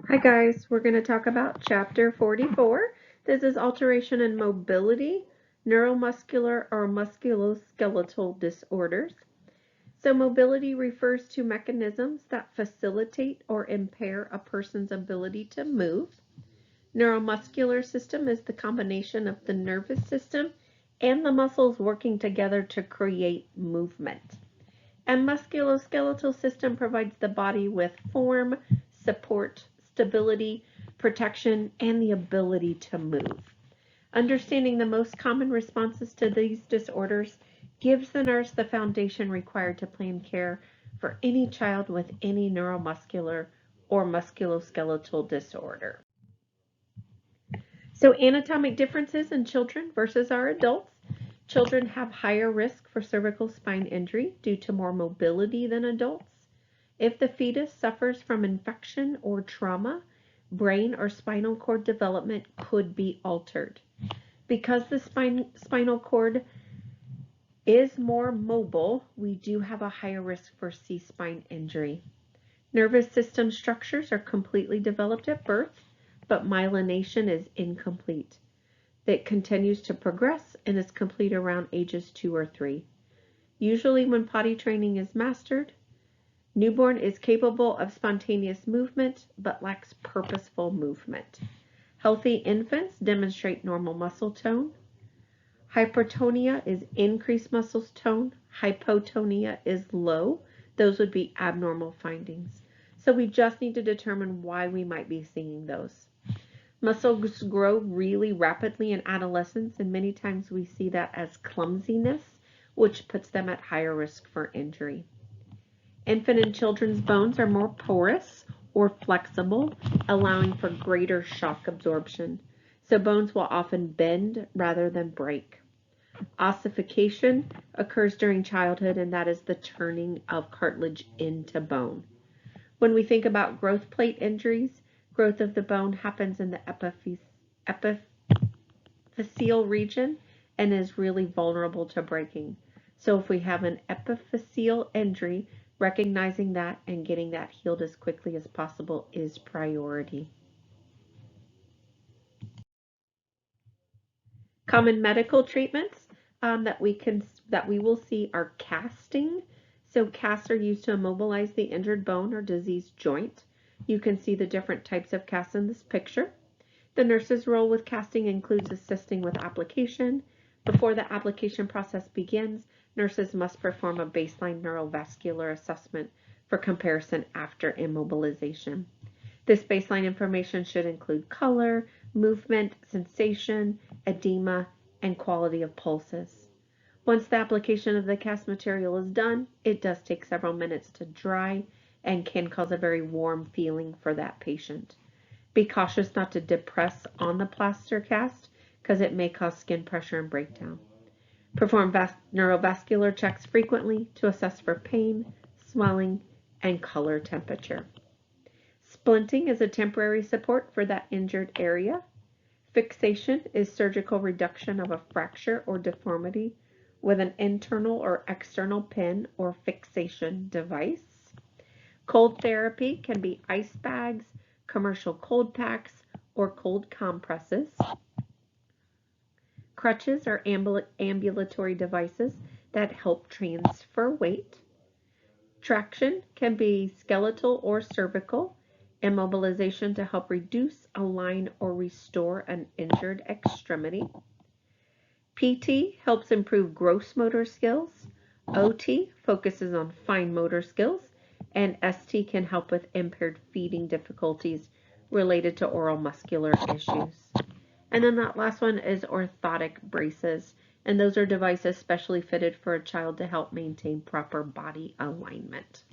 Hi guys, we're going to talk about chapter 44. This is alteration in mobility, neuromuscular or musculoskeletal disorders. So mobility refers to mechanisms that facilitate or impair a person's ability to move. Neuromuscular system is the combination of the nervous system and the muscles working together to create movement. And musculoskeletal system provides the body with form, support, stability, protection, and the ability to move. Understanding the most common responses to these disorders gives the nurse the foundation required to plan care for any child with any neuromuscular or musculoskeletal disorder. So anatomic differences in children versus our adults. Children have higher risk for cervical spine injury due to more mobility than adults. If the fetus suffers from infection or trauma, brain or spinal cord development could be altered. Because the spinal cord is more mobile, we do have a higher risk for C-spine injury. Nervous system structures are completely developed at birth, but myelination is incomplete. It continues to progress and is complete around ages 2 or 3. Usually when potty training is mastered, newborn is capable of spontaneous movement but lacks purposeful movement. Healthy infants demonstrate normal muscle tone. Hypertonia is increased muscle tone. Hypotonia is low. Those would be abnormal findings. So we just need to determine why we might be seeing those. Muscles grow really rapidly in adolescence, and many times we see that as clumsiness, which puts them at higher risk for injury. Infant and children's bones are more porous or flexible, allowing for greater shock absorption. So bones will often bend rather than break. Ossification occurs during childhood, and that is the turning of cartilage into bone. When we think about growth plate injuries, growth of the bone happens in the epiphyseal region and is really vulnerable to breaking. So if we have an epiphyseal injury, recognizing that and getting that healed as quickly as possible is priority. Common medical treatments that we will see are casting. So casts are used to immobilize the injured bone or diseased joint. You can see the different types of casts in this picture. The nurse's role with casting includes assisting with application. Before the application process begins, nurses must perform a baseline neurovascular assessment for comparison after immobilization. This baseline information should include color, movement, sensation, edema, and quality of pulses. Once the application of the cast material is done, it does take several minutes to dry and can cause a very warm feeling for that patient. Be cautious not to depress on the plaster cast because it may cause skin pressure and breakdown. Perform neurovascular checks frequently to assess for pain, swelling, and color temperature. Splinting is a temporary support for that injured area. Fixation is surgical reduction of a fracture or deformity with an internal or external pin or fixation device. Cold therapy can be ice bags, commercial cold packs, or cold compresses. Crutches are ambulatory devices that help transfer weight. Traction can be skeletal or cervical. Immobilization to help reduce, align, or restore an injured extremity. PT helps improve gross motor skills. OT focuses on fine motor skills. And ST can help with impaired feeding difficulties related to oral muscular issues. And then that last one is orthotic braces. And those are devices specially fitted for a child to help maintain proper body alignment.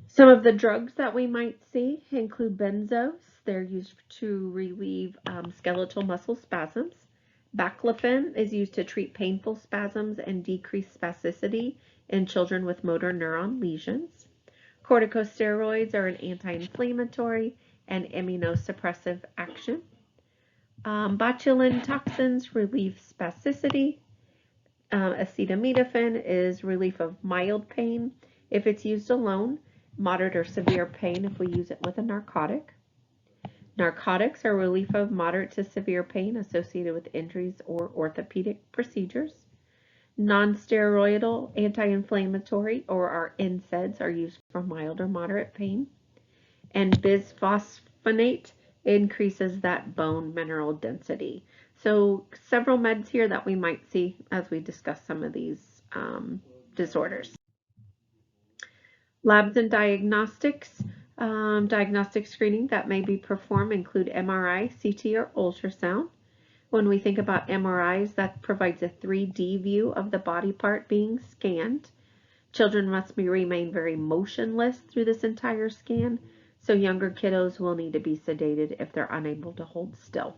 Some of the drugs that we might see include benzos. They're used to relieve skeletal muscle spasms. Baclofen is used to treat painful spasms and decrease spasticity in children with motor neuron lesions. Corticosteroids are an anti-inflammatory and immunosuppressive action. Botulinum toxins relieve spasticity. Acetaminophen is relief of mild pain. If it's used alone, moderate or severe pain if we use it with a narcotic. Narcotics are relief of moderate to severe pain associated with injuries or orthopedic procedures. Non-steroidal anti-inflammatory or our NSAIDs are used for mild or moderate pain. And bisphosphonate increases that bone mineral density. So several meds here that we might see as we discuss some of these disorders. Labs and diagnostics. Diagnostic screening that may be performed include MRI, CT, or ultrasound. When we think about MRIs, that provides a 3D view of the body part being scanned. Children must remain very motionless through this entire scan, so younger kiddos will need to be sedated if they're unable to hold still.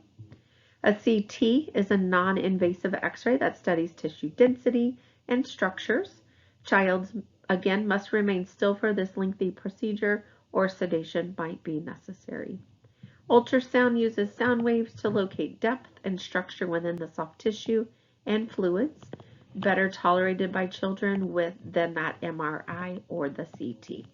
A CT is a non-invasive X-ray that studies tissue density and structures. Childs, again, must remain still for this lengthy procedure or sedation might be necessary. Ultrasound uses sound waves to locate depth and structure within the soft tissue and fluids, better tolerated by children than that MRI or the CT.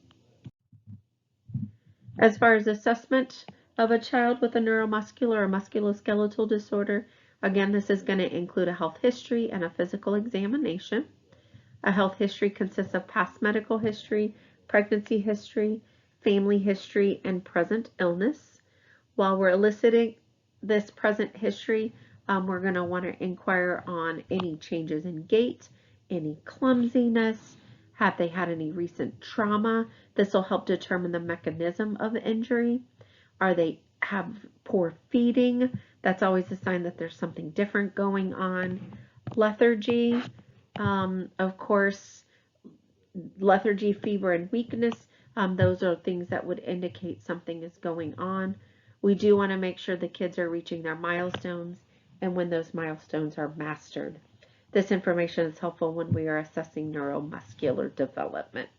As far as assessment of a child with a neuromuscular or musculoskeletal disorder, again, this is going to include a health history and a physical examination. A health history consists of past medical history, pregnancy history, family history, and present illness. While we're eliciting this present history, we're going to want to inquire on any changes in gait, any clumsiness, have they had any recent trauma. This will help determine the mechanism of injury. Are they have poor feeding? That's always a sign that there's something different going on. Lethargy, of course, lethargy, fever, and weakness. Those are things that would indicate something is going on. We do want to make sure the kids are reaching their milestones and when those milestones are mastered. This information is helpful when we are assessing neuromuscular development.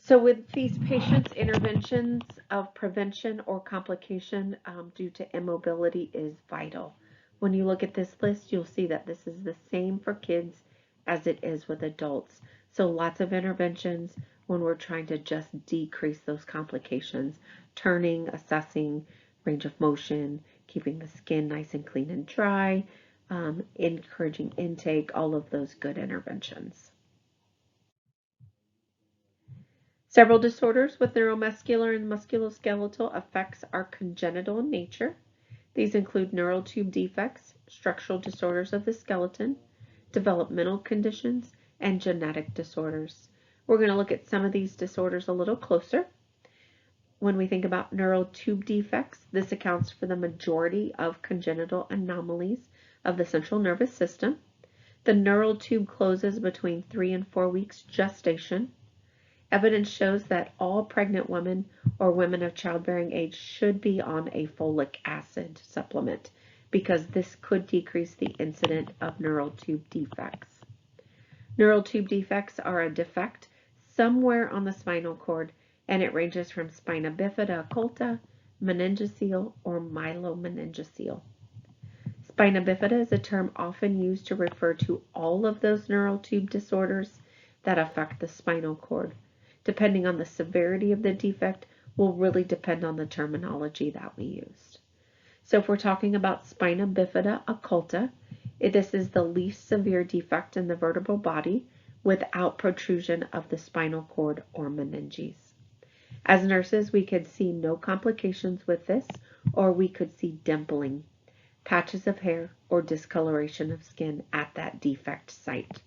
So with these patients, interventions of prevention or complication due to immobility is vital. When you look at this list, you'll see that this is the same for kids as it is with adults. So lots of interventions when we're trying to just decrease those complications, turning, assessing, range of motion, keeping the skin nice and clean and dry, encouraging intake, all of those good interventions. Several disorders with neuromuscular and musculoskeletal effects are congenital in nature. These include neural tube defects, structural disorders of the skeleton, developmental conditions, and genetic disorders. We're going to look at some of these disorders a little closer. When we think about neural tube defects, this accounts for the majority of congenital anomalies of the central nervous system. The neural tube closes between 3 and 4 weeks gestation. Evidence shows that all pregnant women or women of childbearing age should be on a folic acid supplement because this could decrease the incidence of neural tube defects. Neural tube defects are a defect somewhere on the spinal cord, and it ranges from spina bifida occulta, meningocele, or myelomeningocele. Spina bifida is a term often used to refer to all of those neural tube disorders that affect the spinal cord. Depending on the severity of the defect will really depend on the terminology that we used. So if we're talking about spina bifida occulta, this is the least severe defect in the vertebral body without protrusion of the spinal cord or meninges. As nurses, we could see no complications with this, or we could see dimpling, patches of hair, or discoloration of skin at that defect site.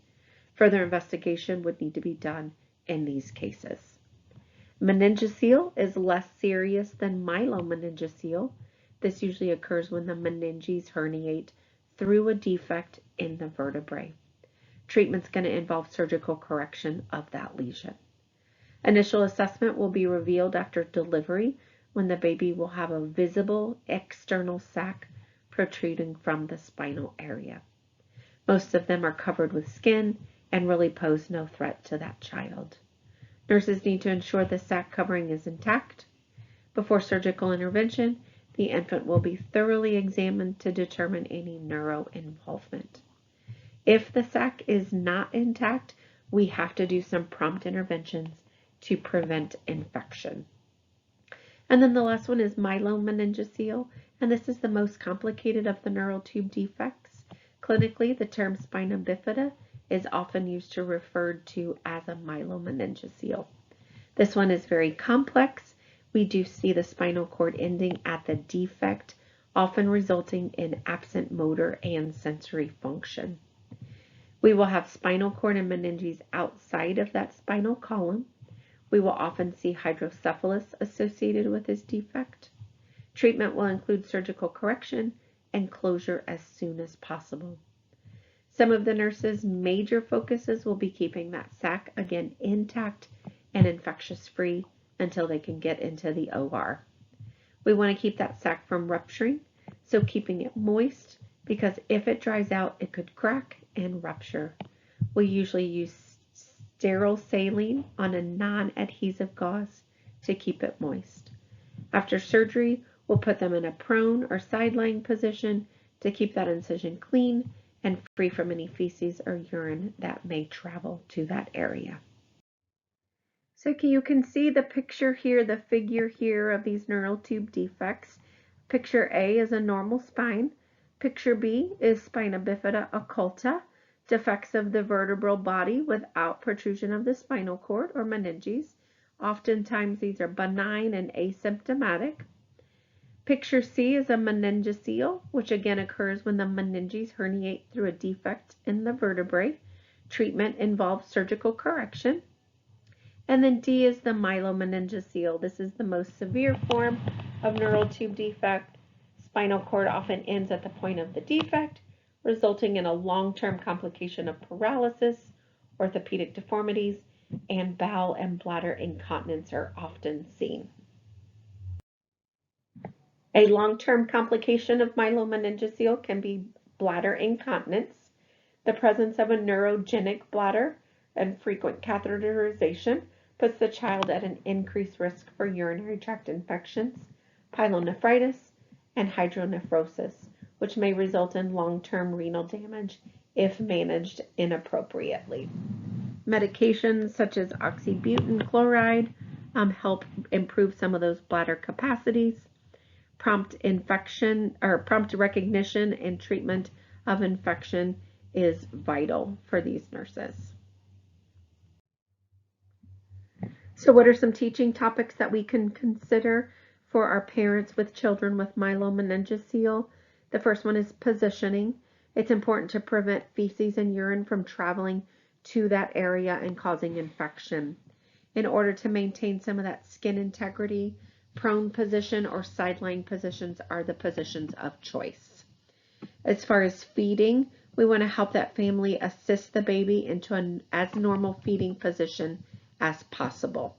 Further investigation would need to be done in these cases. Meningocele is less serious than myelomeningocele. This usually occurs when the meninges herniate through a defect in the vertebrae. Treatment's going to involve surgical correction of that lesion. Initial assessment will be revealed after delivery when the baby will have a visible external sac protruding from the spinal area. Most of them are covered with skin and really pose no threat to that child. Nurses need to ensure the sac covering is intact. Before surgical intervention, the infant will be thoroughly examined to determine any neuro involvement. If the sac is not intact, we have to do some prompt interventions to prevent infection. And then the last one is myelomeningocele, and this is the most complicated of the neural tube defects. Clinically, the term spina bifida is often used to refer to as a myelomeningocele. This one is very complex. We do see the spinal cord ending at the defect, often resulting in absent motor and sensory function. We will have spinal cord and meninges outside of that spinal column. We will often see hydrocephalus associated with this defect. Treatment will include surgical correction and closure as soon as possible. Some of the nurses' major focuses will be keeping that sac, again, intact and infectious-free until they can get into the OR. We want to keep that sac from rupturing, so keeping it moist, because if it dries out, it could crack and rupture. We usually use sterile saline on a non-adhesive gauze to keep it moist. After surgery, we'll put them in a prone or side-lying position to keep that incision clean and free from any feces or urine that may travel to that area. So you can see the picture here, the figure here of these neural tube defects. Picture A is a normal spine. Picture B is spina bifida occulta, defects of the vertebral body without protrusion of the spinal cord or meninges. Oftentimes these are benign and asymptomatic. Picture C is a meningocele, which again occurs when the meninges herniate through a defect in the vertebrae. Treatment involves surgical correction. And then D is the myelomeningocele. This is the most severe form of neural tube defect. Spinal cord often ends at the point of the defect, resulting in a long-term complication of paralysis, orthopedic deformities, and bowel and bladder incontinence are often seen. A long-term complication of myelomeningocele can be bladder incontinence, the presence of a neurogenic bladder, and frequent catheterization puts the child at an increased risk for urinary tract infections, pyelonephritis, and hydronephrosis, which may result in long-term renal damage if managed inappropriately. Medications such as oxybutyn chloride help improve some of those bladder capacities. Prompt recognition and treatment of infection is vital for these nurses. So what are some teaching topics that we can consider for our parents with children with myelomeningocele? The first one is positioning. It's important to prevent feces and urine from traveling to that area and causing infection. In order to maintain some of that skin integrity, prone position or side-lying positions are the positions of choice. As far as feeding, we want to help that family assist the baby into an as normal feeding position as possible.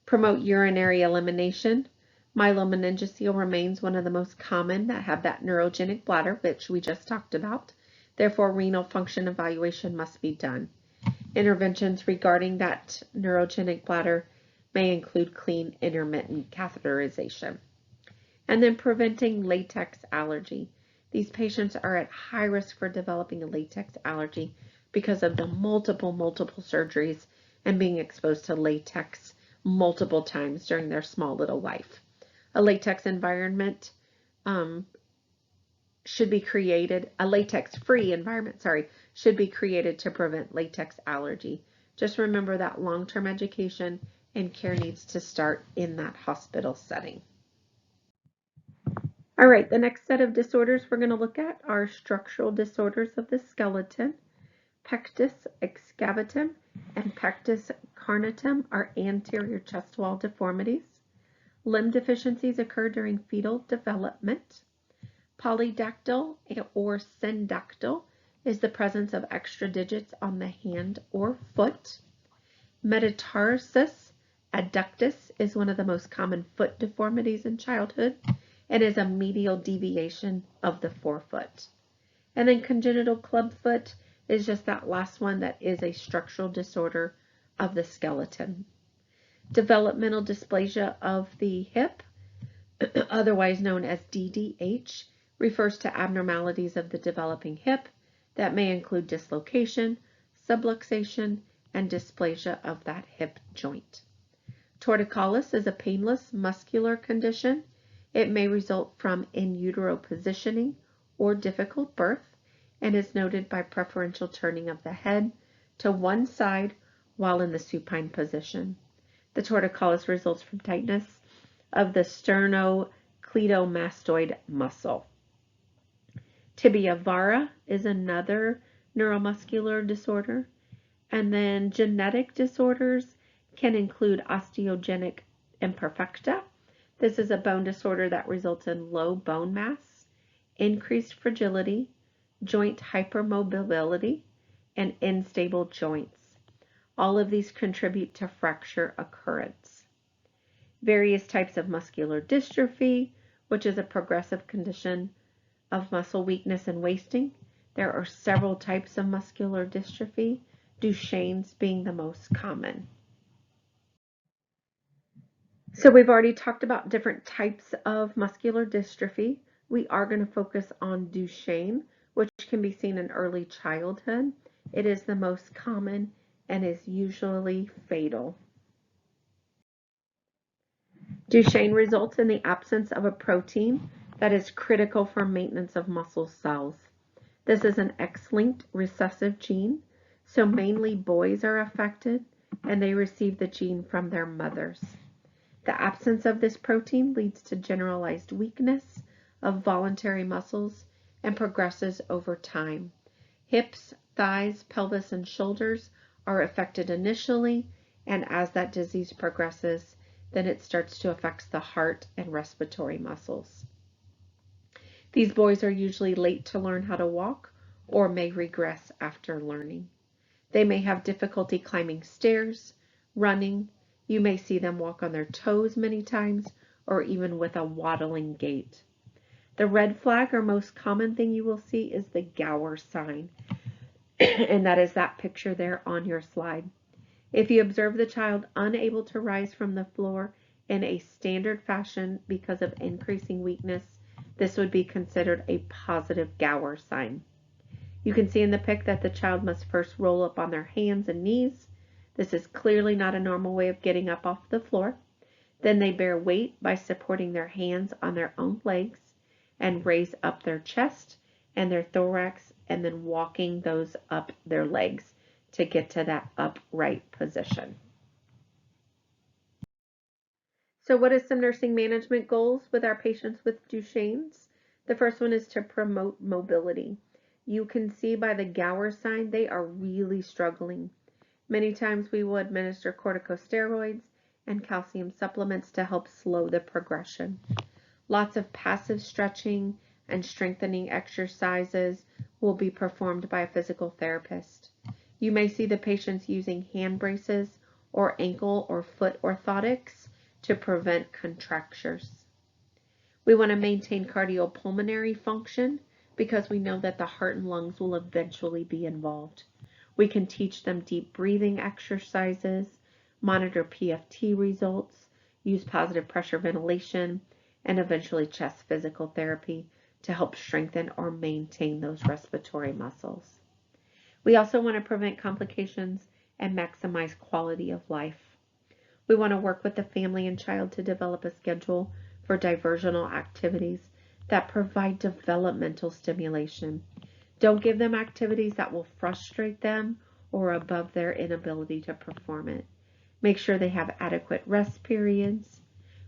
Promote urinary elimination. Myelomeningocele remains one of the most common that have that neurogenic bladder, which we just talked about. Therefore, renal function evaluation must be done. Interventions regarding that neurogenic bladder may include clean intermittent catheterization. And then preventing latex allergy. These patients are at high risk for developing a latex allergy because of the multiple surgeries and being exposed to latex multiple times during their small little life. A latex environment should be created, a latex-free environment, should be created to prevent latex allergy. Just remember that long-term education and care needs to start in that hospital setting. All right, the next set of disorders we're going to look at are structural disorders of the skeleton. Pectus excavatum and pectus carnatum are anterior chest wall deformities. Limb deficiencies occur during fetal development. Polydactyl or syndactyl is the presence of extra digits on the hand or foot. Metatarsus adductus is one of the most common foot deformities in childhood and is a medial deviation of the forefoot. And then congenital clubfoot is just that last one that is a structural disorder of the skeleton. Developmental dysplasia of the hip, otherwise known as DDH, refers to abnormalities of the developing hip that may include dislocation, subluxation, and dysplasia of that hip joint. Torticollis is a painless muscular condition. It may result from in utero positioning or difficult birth and is noted by preferential turning of the head to one side while in the supine position. The torticollis results from tightness of the sternocleidomastoid muscle. Tibia vara is another neuromuscular disorder. And then genetic disorders can include osteogenic imperfecta. This is a bone disorder that results in low bone mass, increased fragility, joint hypermobility, and unstable joints. All of these contribute to fracture occurrence. Various types of muscular dystrophy, which is a progressive condition of muscle weakness and wasting. There are several types of muscular dystrophy, Duchenne's being the most common. So we've already talked about different types of muscular dystrophy. We are going to focus on Duchenne, which can be seen in early childhood. It is the most common and is usually fatal. Duchenne results in the absence of a protein that is critical for maintenance of muscle cells. This is an X-linked recessive gene, so mainly boys are affected, and they receive the gene from their mothers. The absence of this protein leads to generalized weakness of voluntary muscles and progresses over time. Hips, thighs, pelvis, and shoulders are affected initially, and as that disease progresses, then it starts to affect the heart and respiratory muscles. These boys are usually late to learn how to walk or may regress after learning. They may have difficulty climbing stairs, running. You may see them walk on their toes many times or even with a waddling gait. The red flag or most common thing you will see is the Gower sign, and that is that picture there on your slide. If you observe the child unable to rise from the floor in a standard fashion because of increasing weakness, this would be considered a positive Gower sign. You can see in the pic that the child must first roll up on their hands and knees. This is clearly not a normal way of getting up off the floor. Then they bear weight by supporting their hands on their own legs and raise up their chest and their thorax and then walking those up their legs to get to that upright position. So what is some nursing management goals with our patients with Duchenne's? The first one is to promote mobility. You can see by the Gower sign, they are really struggling. Many times we will administer corticosteroids and calcium supplements to help slow the progression. Lots of passive stretching and strengthening exercises will be performed by a physical therapist. You may see the patients using hand braces or ankle or foot orthotics to prevent contractures. We want to maintain cardiopulmonary function because we know that the heart and lungs will eventually be involved. We can teach them deep breathing exercises, monitor PFT results, use positive pressure ventilation, and eventually chest physical therapy to help strengthen or maintain those respiratory muscles. We also want to prevent complications and maximize quality of life. We want to work with the family and child to develop a schedule for diversional activities that provide developmental stimulation. Don't give them activities that will frustrate them or above their inability to perform it. Make sure they have adequate rest periods.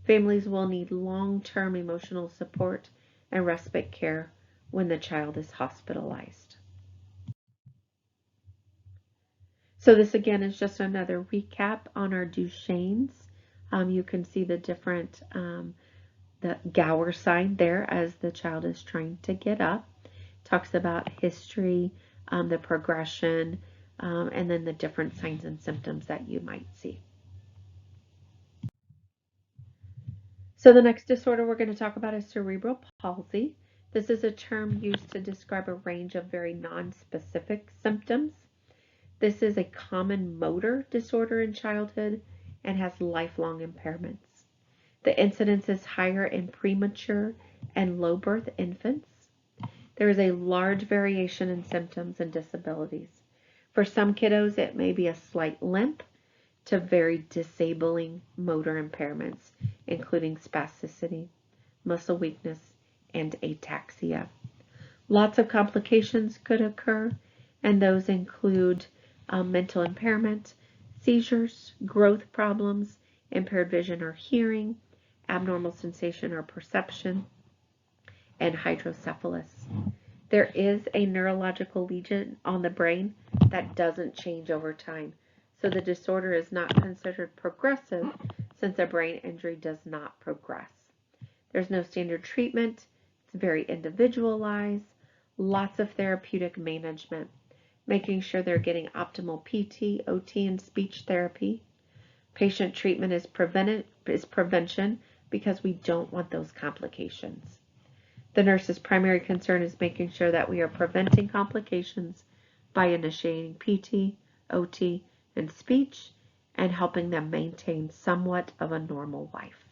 Families will need long-term emotional support and respite care when the child is hospitalized. So this again is just another recap on our Duchenne's. You can see the different, the Gower sign there as the child is trying to get up. Talks about history, the progression, and then the different signs and symptoms that you might see. So the next disorder we're going to talk about is cerebral palsy. This is a term used to describe a range of very non-specific symptoms. This is a common motor disorder in childhood and has lifelong impairments. The incidence is higher in premature and low birth infants. There is a large variation in symptoms and disabilities. For some kiddos, it may be a slight limp to very disabling motor impairments, including spasticity, muscle weakness, and ataxia. Lots of complications could occur, and those include mental impairment, seizures, growth problems, impaired vision or hearing, abnormal sensation or perception, and hydrocephalus. There is a neurological lesion on the brain that doesn't change over time, so the disorder is not considered progressive since a brain injury does not progress. There's no standard treatment. It's very individualized, lots of therapeutic management, making sure they're getting optimal PT, OT, and speech therapy. Patient treatment is prevention because we don't want those complications. The nurse's primary concern is making sure that we are preventing complications by initiating PT, OT, and speech, and helping them maintain somewhat of a normal life.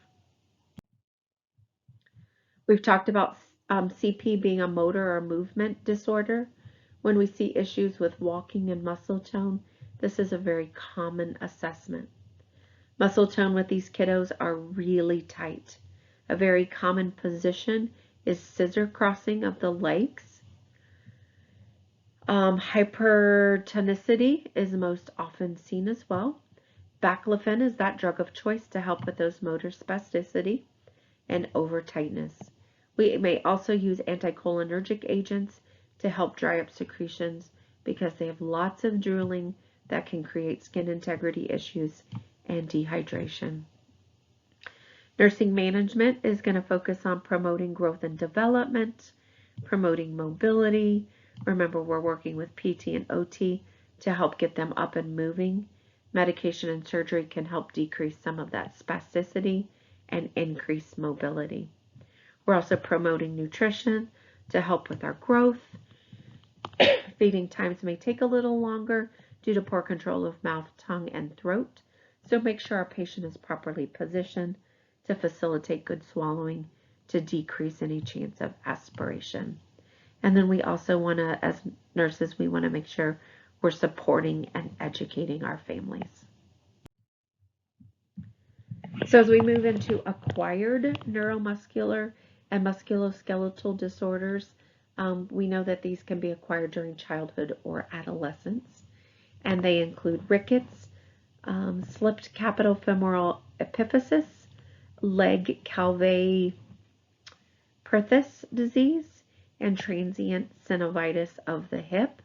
We've talked about CP being a motor or movement disorder. When we see issues with walking and muscle tone, this is a very common assessment. Muscle tone with these kiddos are really tight. A very common position is scissor crossing of the legs. Hypertonicity is most often seen as well. Baclofen is that drug of choice to help with those motor spasticity and over tightness. We may also use anticholinergic agents to help dry up secretions because they have lots of drooling that can create skin integrity issues and dehydration. Nursing management is going to focus on promoting growth and development, promoting mobility. Remember, we're working with PT and OT to help get them up and moving. Medication and surgery can help decrease some of that spasticity and increase mobility. We're also promoting nutrition to help with our growth. Feeding times may take a little longer due to poor control of mouth, tongue, and throat. So make sure our patient is properly positioned to facilitate good swallowing to decrease any chance of aspiration. And then we also want to, as nurses, we want to make sure we're supporting and educating our families. So as we move into acquired neuromuscular and musculoskeletal disorders, we know that these can be acquired during childhood or adolescence, and they include rickets, slipped capitofemoral epiphysis, leg calvé perthus disease, and transient synovitis of the hip,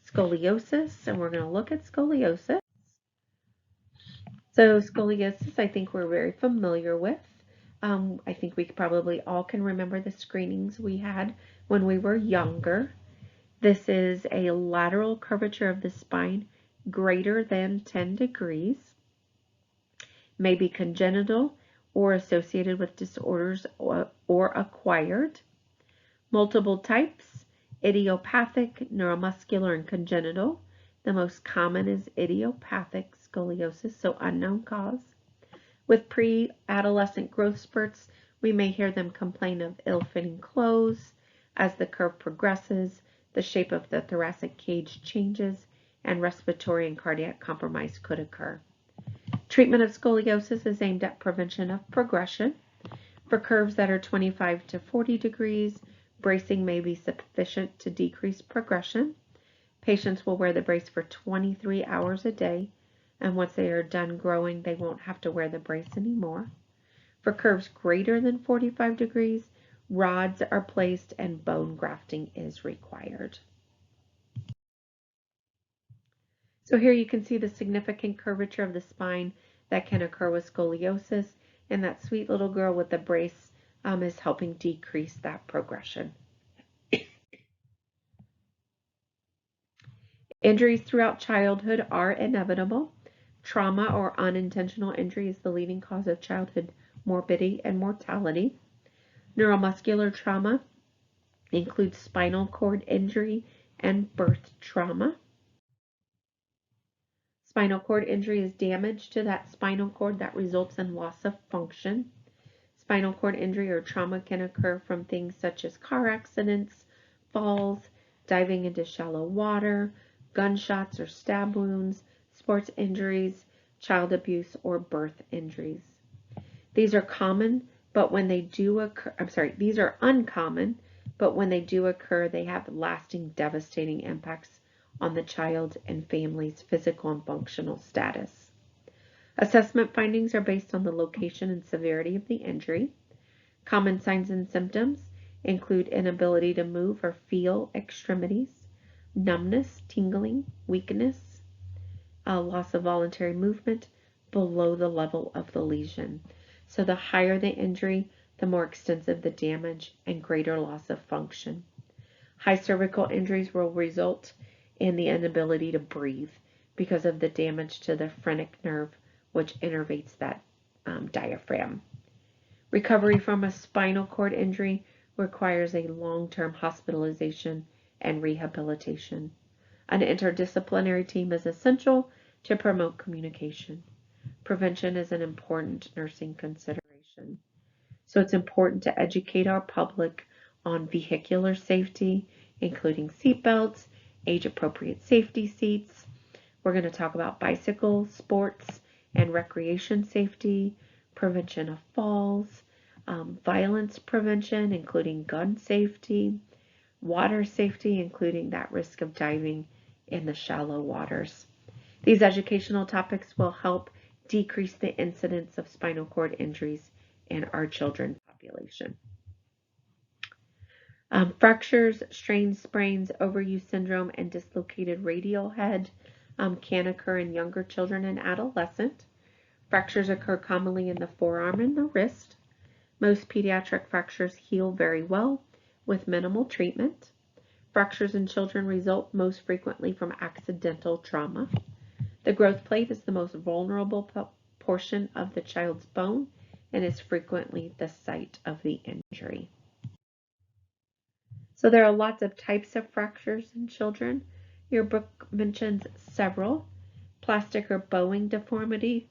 scoliosis, and we're going to look at scoliosis. So scoliosis, I think we're very familiar with. I think we probably all can remember the screenings we had when we were younger. This is a lateral curvature of the spine greater than 10 degrees, may be congenital or associated with disorders or acquired. Multiple types: idiopathic, neuromuscular, and congenital. The most common is idiopathic scoliosis, so unknown cause. With pre-adolescent growth spurts, we may hear them complain of ill-fitting clothes. As the curve progresses, the shape of the thoracic cage changes, and respiratory and cardiac compromise could occur. Treatment of scoliosis is aimed at prevention of progression. For curves that are 25 to 40 degrees, bracing may be sufficient to decrease progression. Patients will wear the brace for 23 hours a day, and once they are done growing, they won't have to wear the brace anymore. For curves greater than 45 degrees, rods are placed and bone grafting is required. So here you can see the significant curvature of the spine that can occur with scoliosis, and that sweet little girl with the brace is helping decrease that progression. Injuries throughout childhood are inevitable. Trauma or unintentional injury is the leading cause of childhood morbidity and mortality. Neuromuscular trauma includes spinal cord injury and birth trauma. Spinal cord injury is damage to that spinal cord that results in loss of function. Spinal cord injury or trauma can occur from things such as car accidents, falls, diving into shallow water, gunshots or stab wounds, sports injuries, child abuse, or birth injuries. These are common, but when they do occur, these are uncommon, but when they do occur, they have lasting, devastating impacts on the child and family's physical and functional status. Assessment findings are based on the location and severity of the injury. Common signs and symptoms include inability to move or feel extremities, numbness, tingling, weakness, loss of voluntary movement below the level of the lesion. So the higher the injury, the more extensive the damage and greater loss of function. High cervical injuries will result in the inability to breathe because of the damage to the phrenic nerve, which innervates that diaphragm. Recovery from a spinal cord injury requires a long-term hospitalization and rehabilitation. An interdisciplinary team is essential to promote communication. Prevention is an important nursing consideration. So it's important to educate our public on vehicular safety, including seat belts, age-appropriate safety seats. We're going to talk about bicycle, sports, and recreation safety, prevention of falls, violence prevention, including gun safety, water safety, including that risk of diving in the shallow waters. These educational topics will help decrease the incidence of spinal cord injuries in our children's population. Fractures, strains, sprains, overuse syndrome, and dislocated radial head can occur in younger children and adolescents. Fractures occur commonly in the forearm and the wrist. Most pediatric fractures heal very well with minimal treatment. Fractures in children result most frequently from accidental trauma. The growth plate is the most vulnerable portion of the child's bone and is frequently the site of the injury. So there are lots of types of fractures in children. Your book mentions several. Plastic or bowing deformity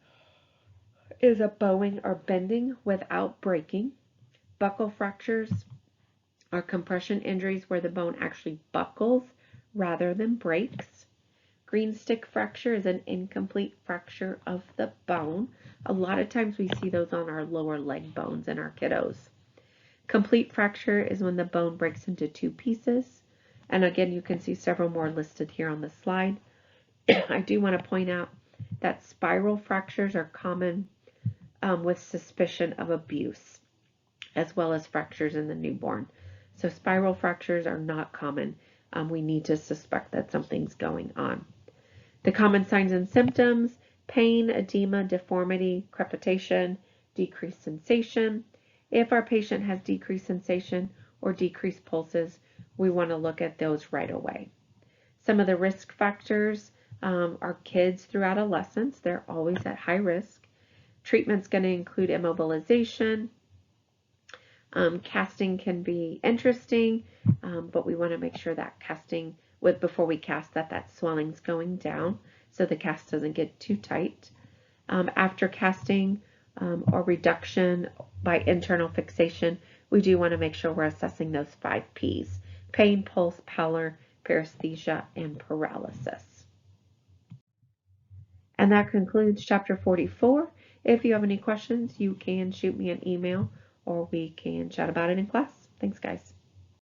is a bowing or bending without breaking. Buckle fractures are compression injuries where the bone actually buckles rather than breaks. Green stick fracture is an incomplete fracture of the bone. A lot of times we see those on our lower leg bones in our kiddos. Complete fracture is when the bone breaks into two pieces. And again, you can see several more listed here on the slide. I do want to point out that spiral fractures are common with suspicion of abuse, as well as fractures in the newborn. So spiral fractures are not common. We need to suspect that something's going on. The common signs and symptoms: pain, edema, deformity, crepitation, decreased sensation. If our patient has decreased sensation or decreased pulses, we want to look at those right away. Some of the risk factors are kids through adolescence. They're always at high risk. Treatment's going to include immobilization. Casting can be interesting, but we want to make sure that casting, before we cast, that swelling's going down so the cast doesn't get too tight. After casting or reduction by internal fixation, we do want to make sure we're assessing those 5 P's: pain, pulse, pallor, paresthesia, and paralysis. And that concludes chapter 44. If you have any questions, you can shoot me an email or we can chat about it in class. Thanks, guys.